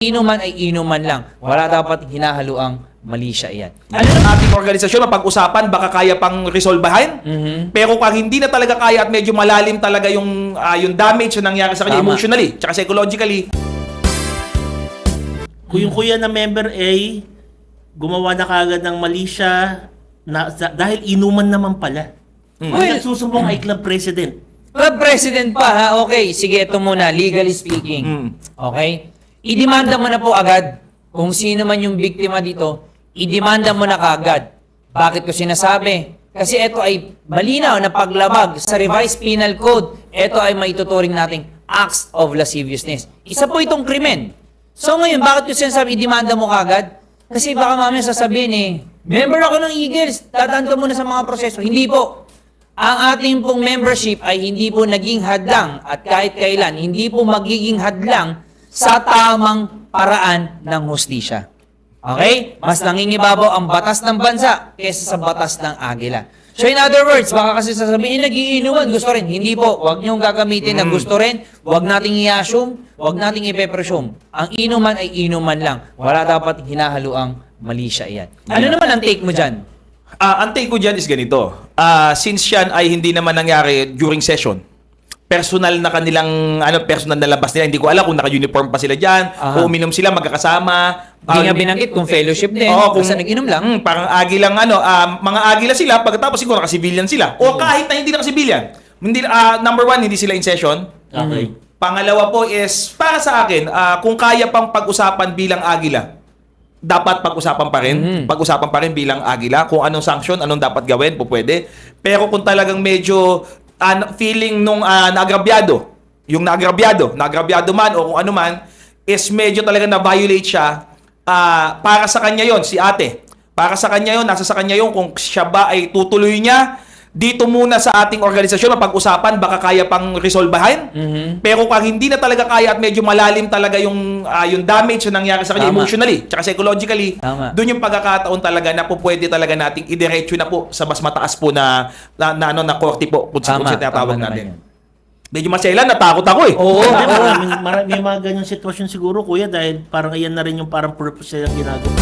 Inuman ay inuman lang. Wala dapat hinahaluang mali siya iyan. Ano ng ating organisasyon, mapag-usapan, baka kaya pang resolbahin. Pero kung hindi na talaga kaya at medyo malalim talaga yung damage na nangyari sa kanya Tama. emotionally, tsaka psychologically. Kung yung kuya na member A, gumawa na kagad ng mali siya dahil inuman naman pala. Ang Well, nagsusumbong ay club president. Club president pa ha? Okay, sige ito muna, legally speaking. Okay? Idemanda mo na po agad kung sino man yung biktima dito, idemanda mo na kaagad. Bakit ko sinasabi? Kasi ito ay malinaw na paglabag sa revised penal code. Ito ay maituturing nating acts of lasciviousness. Isa po itong krimen. So ngayon, bakit ko sinasabi idemanda mo kaagad? Kasi baka mamaya sasabihin member ako ng Eagles, dadaan ka muna sa mga proseso. Hindi po. Ang ating pong membership ay hindi po naging hadlang at kahit kailan, hindi po magiging hadlang sa tamang paraan ng hustisya. Okay? Mas nangingibabaw ang batas ng bansa kaysa sa batas ng agila. So in other words, baka kasi sasabihin, nagiinuman, gusto rin. Hindi po, huwag niyong gagamitin na gusto rin, huwag nating i-assume, huwag nating i-presume. Ang inuman ay inuman lang. Wala dapat hinahaluang mali siya iyan. Ano naman ang take mo dyan? Ang take ko dyan is ganito. Since yan ay hindi naman nangyari during session, personal na kanilang, personal na labas nila. Hindi ko alam kung naka-uniform pa sila dyan, kung uminom sila magkakasama. Hindi nga binanggit kung fellowship din, basta nag-inom lang. Parang agilang mga agila sila, pagkatapos siguro naka-civilian sila. O kahit na hindi naka-civilian. Hindi, number one, hindi sila in session. Okay. Pangalawa po is, para sa akin, kung kaya pang pag-usapan bilang agila, dapat pag-usapan pa rin. Pag-usapan pa rin bilang agila. Kung anong sanction, anong dapat gawin, po pwede. Pero kung talagang medyo feeling nung naagrabyado, yung naagrabyado man o kung ano man, is medyo talaga na-violate siya, para sa kanya yon si ate. Para sa kanya yon nasa sa kanya yon kung siya ba ay tutuloy niya dito muna sa ating organisasyon, mapag-usapan, baka kaya pang resolbahin. Pero kung hindi na talaga kaya at medyo malalim talaga yung damage na nangyari sa kanya Tama. emotionally, tsaka psychologically, Tama. doon yung pagkakataon talaga na po pwede talaga nating idiretso na po sa mas mataas po na korte po, kung Tama, tinatawag tama natin. naman Medyo maselan, natakot ako eh. Oo. May mga ganyang sitwasyon siguro kuya dahil parang iyan na rin yung parang purpose nilang ginagawa.